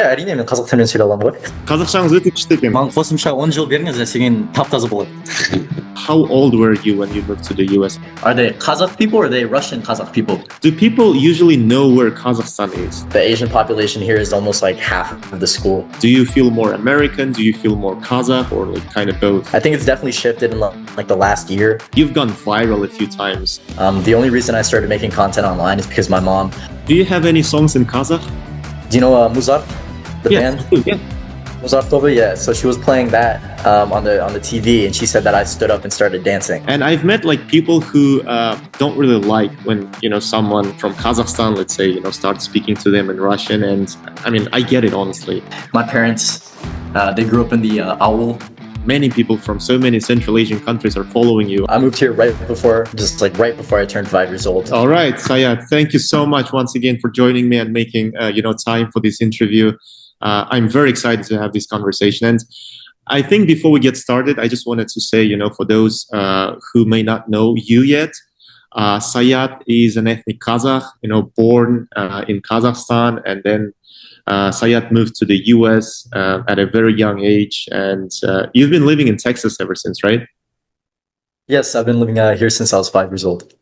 әрине мен қазақ тілімен сөйлей аламын ғой. Қазақшаңыз өте күшті екен. Маған қосымша 10 жыл беріңіз, сенен тап-таза болады. How old were you when you moved to the US? Are they Kazakh people or are they Russian Kazakh people? Do people usually know where Kazakhstan is? The Asian population here is almost like half of the school. Do you feel more American? Do you feel more Kazakh, or like kind of both? I think it's definitely shifted in like the last year. You've gone viral a few times. The only reason I started making content online is because my mom. Do you have any songs in Kazakh? Do you know Muzart, the band? Yeah. Muzart Tova, yeah. So she was playing that on the TV, and she said that I stood up and started dancing. And I've met like people who don't really like when someone from Kazakhstan, let's say, starts speaking to them in Russian. And I mean, I get it honestly. My parents, they grew up in the Owl. Many people from so many Central Asian countries are following you. I moved here right before I turned 5 years old. All right, Sayat, thank you so much once again for joining me and making time for this interview. I'm very excited to have this conversation. And I think before we get started, I just wanted to say, for those who may not know you yet, Sayat is an ethnic Kazakh, born in Kazakhstan, and then Sayat moved to the US at a very young age, and you've been living in Texas ever since, right? Yes, I've been living here since I was 5 years old.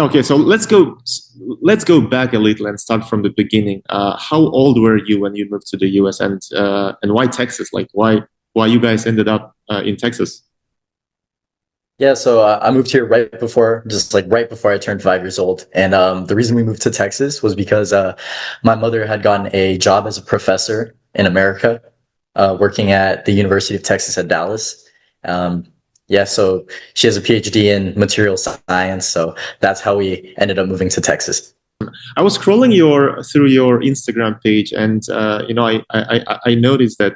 Okay, so let's go back a little and start from the beginning. How old were you when you moved to the US, and why Texas? Like why you guys ended up in Texas? Yeah, so I moved here right before I turned 5 years old. And the reason we moved to Texas was because my mother had gotten a job as a professor in America, working at the University of Texas at Dallas. So she has a PhD in material science. So that's how we ended up moving to Texas. I was scrolling through your Instagram page, and I noticed that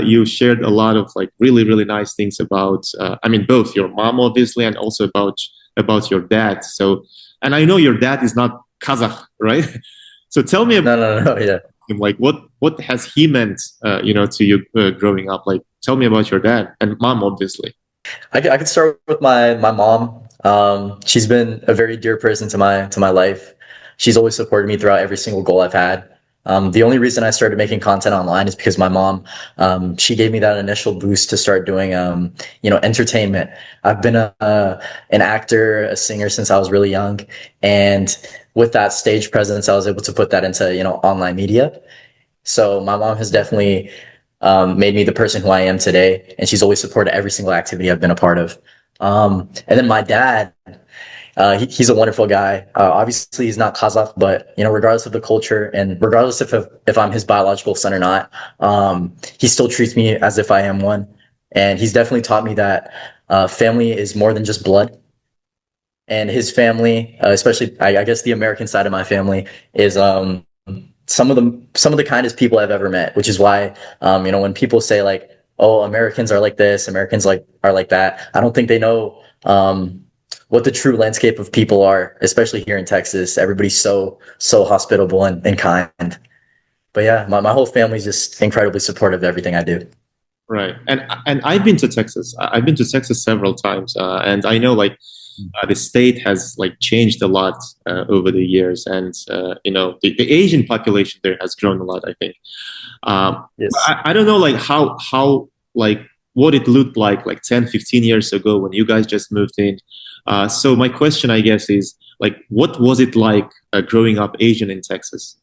you shared a lot of like really, really nice things about, both your mom, obviously, and also about your dad. So, and I know your dad is not Kazakh, right? So tell me about No, yeah. Like what has he meant, to you growing up? Like, tell me about your dad and mom, obviously. I could start with my mom. She's been a very dear person to my life. She's always supported me throughout every single goal I've had. The only reason I started making content online is because my mom, she gave me that initial boost to start doing, entertainment. I've been an actor, a singer since I was really young. And with that stage presence, I was able to put that into, online media. So my mom has definitely made me the person who I am today. And she's always supported every single activity I've been a part of. And then my dad, he's a wonderful guy. Obviously, he's not Kazakh, but regardless of the culture and regardless if I'm his biological son or not, he still treats me as if I am one. And he's definitely taught me that family is more than just blood. And his family, especially I guess the American side of my family, is some of the kindest people I've ever met. Which is why when people say like, "Oh, Americans are like this, Americans are like that," I don't think they know what the true landscape of people are, especially here in Texas. Everybody's so hospitable and kind. But yeah, my whole family's just incredibly supportive of everything I do. Right. And I've been to Texas. I've been to Texas several times, and I know like the state has like changed a lot over the years, and the Asian population there has grown a lot, I think. Yes. I don't know like how like what it looked like 10, 15 years ago when you guys just moved in. So my question, I guess, is like, what was it like growing up Asian in Texas?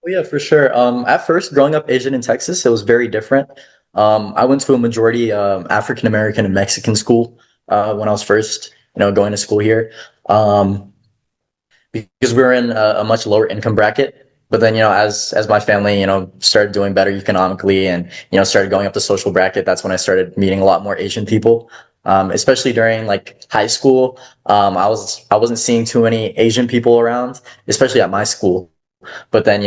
Oh yeah, for sure. At first, growing up Asian in Texas, it was very different. I went to a majority African American and Mexican school when I was first, going to school here, because we were in a much lower income bracket. But then, as my family, started doing better economically and, started going up the social bracket, that's when I started meeting a lot more Asian people. Especially during like high school, I wasn't seeing too many Asian people around, especially at my school. But then,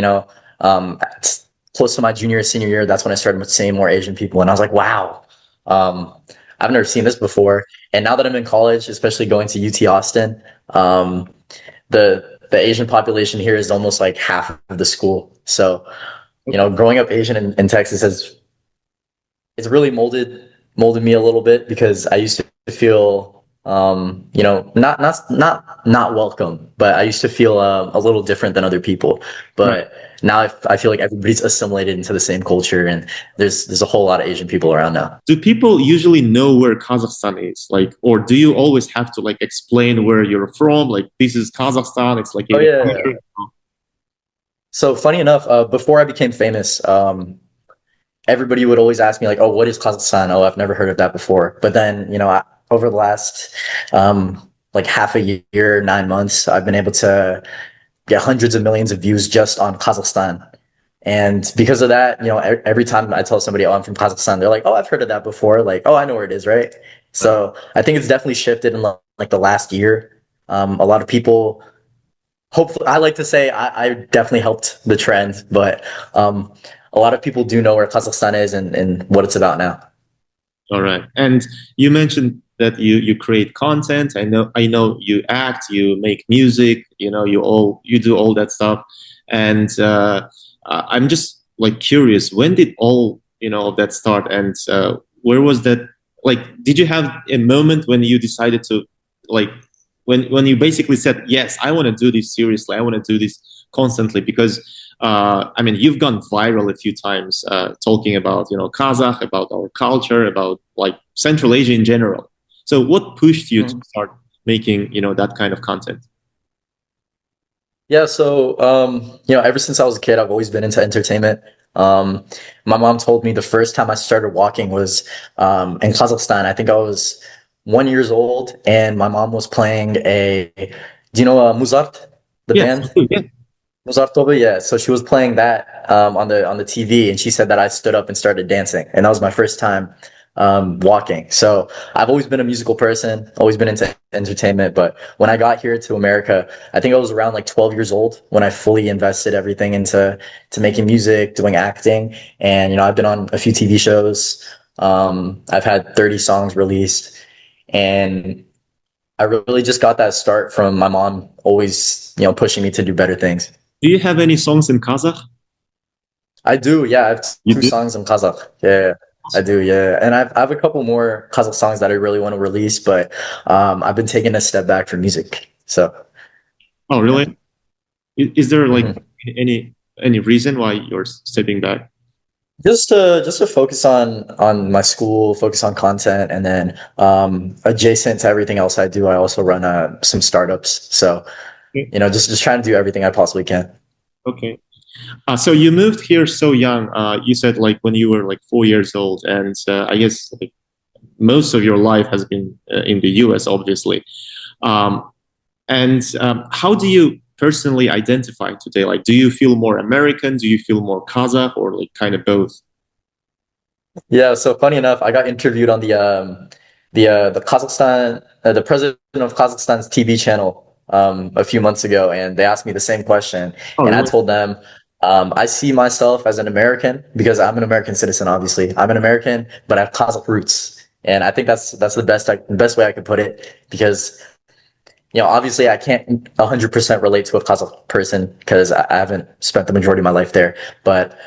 close to my junior, senior year, that's when I started seeing more Asian people. And I was like, wow, I've never seen this before. And now that I'm in college, especially going to UT Austin, the Asian population here is almost like half of the school. So, growing up Asian in Texas it's really molded me a little bit, because I used to feel not welcome, but I used to feel a little different than other people. Right. But now I feel like everybody's assimilated into the same culture, and there's a whole lot of Asian people around now. Do people usually know where Kazakhstan is? Like, or do you always have to like explain where you're from? Like, this is Kazakhstan. It's like Oh in the yeah. country. So funny enough, before I became famous, everybody would always ask me like, "Oh, what is Kazakhstan? Oh, I've never heard of that before." But then, over the last like half a year, 9 months, I've been able to get hundreds of millions of views just on Kazakhstan. And because of that, every time I tell somebody, "Oh, I'm from Kazakhstan," they're like, "Oh, I've heard of that before." Like, "Oh, I know where it is," right? So I think it's definitely shifted in like the last year. A lot of people, hopefully, I like to say I definitely helped the trend, but a lot of people do know where Kazakhstan is and what it's about now. All right. And you mentioned that you create content. I know you act, you make music, you do all that stuff. And I'm just like curious, when did all, of that start, and where was that, like, did you have a moment when you decided to, like, when you basically said, yes, I want to do this seriously, I want to do this constantly? Because I mean, you've gone viral a few times talking about, Kazakh, about our culture, about like Central Asia in general. So what pushed you to Mhm. start making, that kind of content? Yeah, so ever since I was a kid, I've always been into entertainment. Um, my mom told me the first time I started walking was in Kazakhstan. I think I was 1 years old, and my mom was playing do you know Muzart, the Yes, band? yeah. Mozart Toba, yeah. So she was playing that on the TV, and she said that I stood up and started dancing, and that was my first time walking. So I've always been a musical person, always been into entertainment. But when I got here to America, I think I was around like 12 years old when I fully invested everything into making music, doing acting, and I've been on a few TV shows. I've had 30 songs released, and I really just got that start from my mom always, pushing me to do better things. Do you have any songs in Kazakh? I do, yeah. I have You two do? songs in Kazakh. Yeah, I do, yeah. And I have a couple more Kazakh songs that I really want to release, but I've been taking a step back from music. So, Oh, yeah. really? Is there like Mhm. any reason why you're stepping back? Just to focus on my school, focus on content, and then adjacent to everything else I do, I also run some startups. So, Okay. just trying to do everything I possibly can. Okay. So you moved here so young. You said like when you were like 4 years old, and I guess like most of your life has been in the US, obviously. Um, and how do you personally identify today? Like, do you feel more American? Do you feel more Kazakh, or like kind of both? Yeah, so funny enough, I got interviewed on the president of Kazakhstan's TV channel a few months ago, and they asked me the same question, Oh, and I really? told them I see myself as an American because I'm an American citizen. Obviously, I'm an American, but I have Kazakh roots, and I think that's the best way I could put it because obviously I can't 100% relate to a Kazakh person because I haven't spent the majority of my life there, but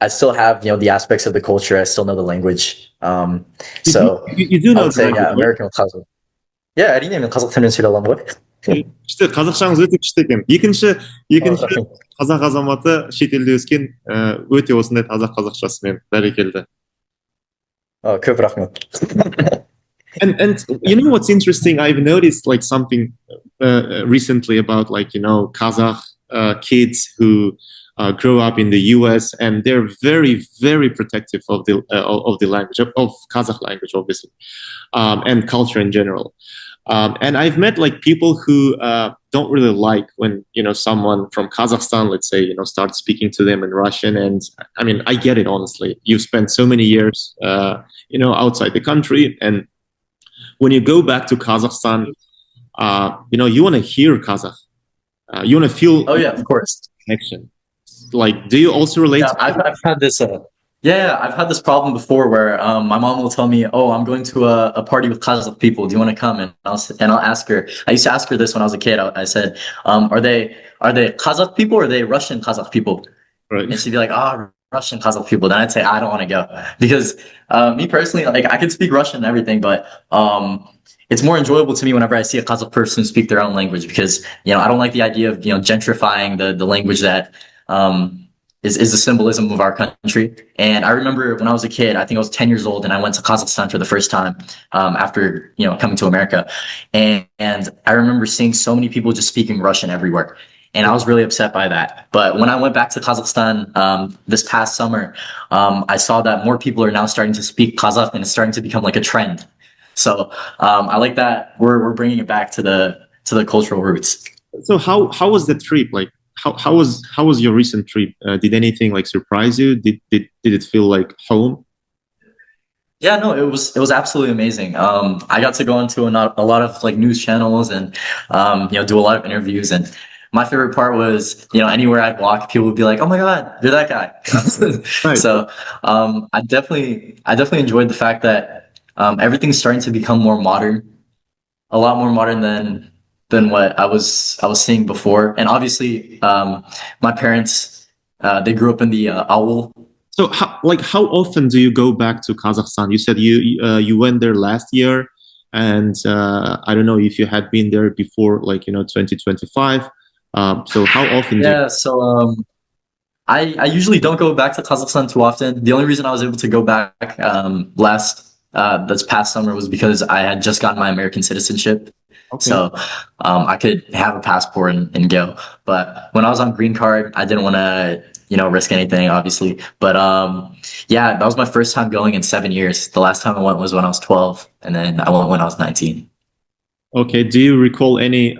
I still have, the aspects of the culture. I still know the language. So You do I know would the say, language, yeah, right? American with Kazakh. Yeah, әрине мен қазақ тілін сөйлей ғой. Күшті, қазақшаңыз өте күшті екен. Екінші қазақ азаматы шетелде өскен, өте осындай таза қазақшасымен бәрекелді. Көп рахмет. And you know what's interesting? I've noticed like something recently about like Kazakh kids who grow up in the U.S. and they're very very protective of the language of Kazakh language, obviously, and culture in general. And I've met like people who don't really like when someone from Kazakhstan, let's say, starts speaking to them in Russian. And I mean, I get it, honestly. You've spent so many years, outside the country, and when you go back to Kazakhstan, you want to hear Kazakh. You want to feel Oh yeah, of course. connection. Like, do you also relate Yeah, to I've had this. Yeah, I've had this problem before where my mom will tell me, "Oh, I'm going to a party with Kazakh people. Do you want to come?" And I'll ask her. I used to ask her this when I was a kid. I said, "Are they Kazakh people or are they Russian Kazakh people?" right? And she'd be like, "Ah, Russian Kazakh people, then I'd say I don't want to go because me personally, like I can speak Russian and everything, but it's more enjoyable to me whenever I see a Kazakh person speak their own language because I don't like the idea of gentrifying the language that is the symbolism of our country. And I remember when I was a kid, I think I was 10 years old, and I went to Kazakhstan for the first time after coming to America, and I remember seeing so many people just speaking Russian everywhere. And I was really upset by that. But when I went back to Kazakhstan this past summer, I saw that more people are now starting to speak Kazakh, and it's starting to become like a trend. So I like that we're bringing it back to the cultural roots. So how was the trip? Like how was your recent trip? Did anything like surprise you? Did it feel like home? Yeah, no, it was absolutely amazing. I got to go into a lot of like news channels and do a lot of interviews. And my favorite part was anywhere I'd walk, people would be like, "Oh my God, you're that guy." Right. So I definitely enjoyed the fact that everything's starting to become more modern, a lot more modern than what I was seeing before. And obviously, my parents they grew up in the owl. So how often do you go back to Kazakhstan? You said you went there last year, and I don't know if you had been there before, like 2025. So how often do you? Yeah, so I usually don't go back to Kazakhstan too often. The only reason I was able to go back this past summer was because I had just gotten my American citizenship. Okay. So I could have a passport and go. But when I was on green card, I didn't want to, risk anything, obviously. But yeah, that was my first time going in 7 years. The last time I went was when I was 12, and then I went when I was 19. Okay. Do you recall any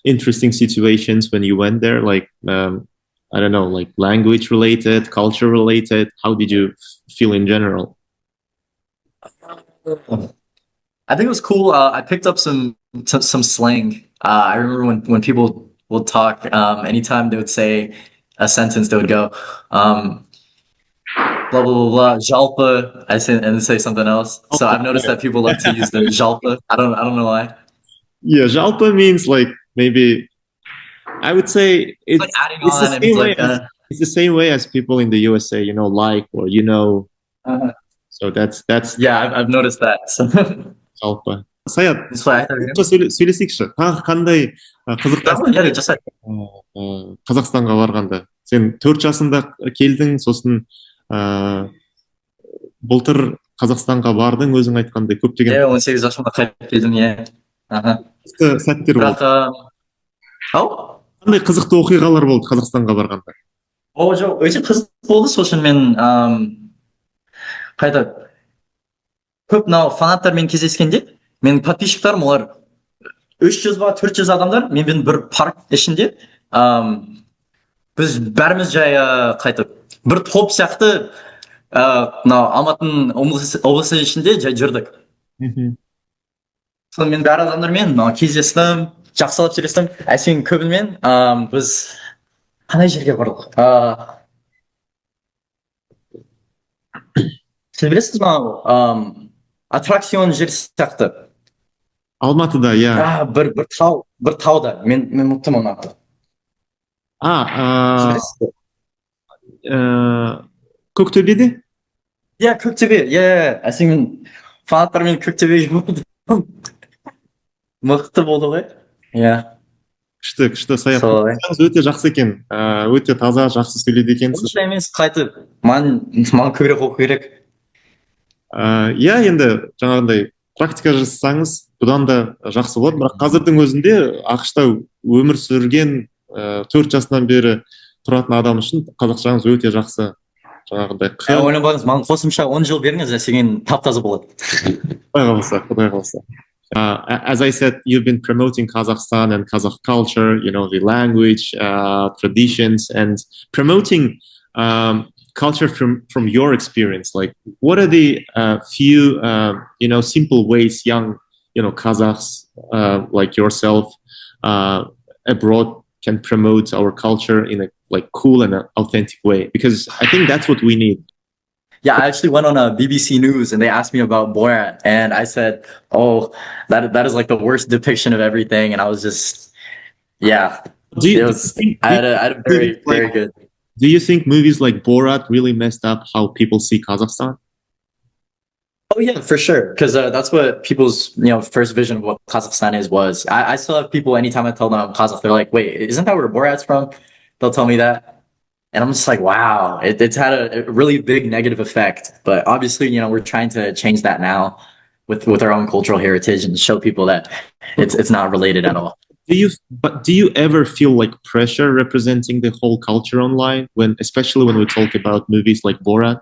interesting situations when you went there? Like I don't know, like language related, culture related. How did you feel in general? I think it was cool. I picked up some slang. I remember when people would talk. Anytime they would say a sentence, they would go, blah blah blah blah. Jalpa. I say and then say something else. So I've noticed that people love to use the jalpa. I don't know why. Yeah, jalpa means like maybe I would say It's like adding it's the on. It means same way like as it's the same way as people in the USA, like or uh, So that's yeah. I've noticed that. So жалпы. Саят, that's why I thought, сөйлесейікші. Тағы қандай қызықтар yeah, just like Қазақстанға барғанда? Сен 4 жасында келдің, сосын былтыр Қазақстанға бардың, өзің айтқандай көптеген yeah, 18 жасымда қайтып келдім. Yeah. қызықты сәттер Бірақ болды. ау Қандай қызықты оқиғалар болды Қазақстанға барғанда? о жоқ өте қызық болды. Сосын мен қайта көп мынау фанаттармен кездескенде менің подписчиктарым олар 300 ба 400 адамдар менімен бір парк ішінде біз бәріміз жай қайтып бір топ сияқты мынау алматының облысы ішінде жай жүрдік. Сонымен бәрі адамдармен кездестім, жақсылап сөйлестім. Әсен көбімен біз қандай жерге бардық? Сіз білесіз мынау аттракцион жер сияқты. Алматыда, иә. бір тауда. Мен ұмыттым оны аты. Сіз білесіз бе? Көктөбеде? Иә, Көктөбе. Иә, Әсенмен фанаттармен Көктөбеге жүрдім. Мықты болды ғой. Иә. Күшті Саят. Солай. Өте жақсы екен. Өте таза, жақсы сөйлейді екенсіз. Онша емес, қайтып маған көбірек оқу керек. Иә, енді жаңағындай практика жасасаңыз, бұдан да жақсы болады. Бірақ қазірдің өзінде ақш-та өмір сүрген 4 жасынан бері тұратын адам үшін қазақшаңыз өте жақсы. Жаңағындай Ойланбаңыз, маған қосымша 10 жыл беріңіз, әсеген тап-таза болады. Құдай қаласа. As I said, you've been promoting Kazakhstan and Kazakh culture, the language, traditions, and promoting culture from your experience. Like, what are the few, simple ways young, Kazakhs like yourself abroad can promote our culture in a cool and authentic way? Because I think that's what we need. Yeah, I actually went on a BBC News and they asked me about Borat, and I said, "Oh, that is like the worst depiction of everything." And I was just, yeah, I had a very very good. Do you think movies like Borat really messed up how people see Kazakhstan? Oh yeah, for sure. Because that's what people's first vision of what Kazakhstan is was. I still have people anytime I tell them I'm Kazakh, they're like, "Wait, isn't that where Borat's from?" They'll tell me that, and I'm just like, "Wow, it's had a really big negative effect." But obviously, we're trying to change that now with our own cultural heritage and show people that it's not related at all. Do you ever feel like pressure representing the whole culture online when, especially when we talk about movies like Borat?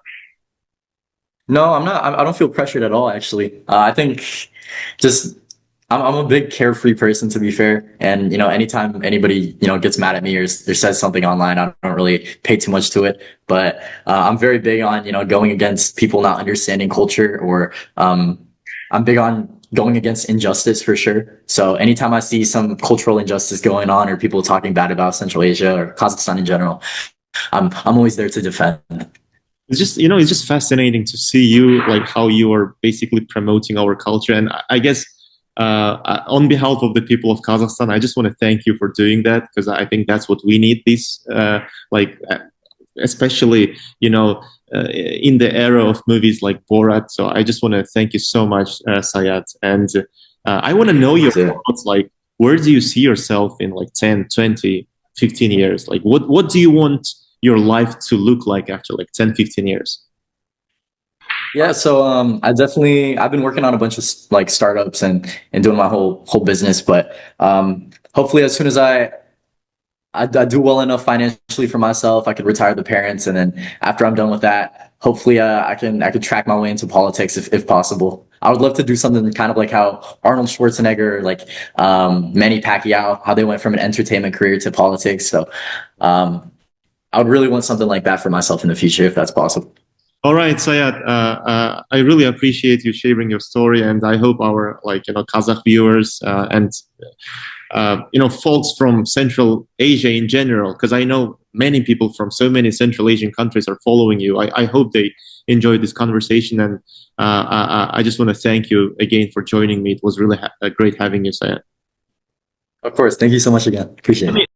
No, I'm not. I don't feel pressured at all. Actually, I think just I'm a big carefree person to be fair, and anytime anybody gets mad at me or says something online, I don't really pay too much to it. But I'm very big on going against people not understanding culture, or I'm big on going against injustice for sure. So anytime I see some cultural injustice going on or people talking bad about Central Asia or Kazakhstan in general, I'm always there to defend. It's just, it's just fascinating to see you, like how you are basically promoting our culture. And I guess on behalf of the people of Kazakhstan, I just want to thank you for doing that, because I think that's what we need. This, like, especially, in the era of movies like Borat. So I just want to thank you so much, Sayat. And I want to know your So, thoughts. Like, where do you see yourself in like 10, 20, 15 years? Like, what do you want your life to look like after like 10, 15 years? yeah, so I've been working on a bunch of like startups and doing my whole business, but hopefully as soon as I do well enough financially for myself, I could retire the parents, and then after I'm done with that, hopefully I could track my way into politics if possible. I would love to do something kind of like how Arnold Schwarzenegger, like Manny Pacquiao, how they went from an entertainment career to politics. So I would really want something like that for myself in the future if that's possible. All right, Sayat. I really appreciate you sharing your story, and I hope our Kazakh viewers and folks from Central Asia in general, because I know many people from so many Central Asian countries are following you. I hope they enjoyed this conversation, and I just want to thank you again for joining me. It was really great having you, Sayat. Of course, thank you so much again. Appreciate it.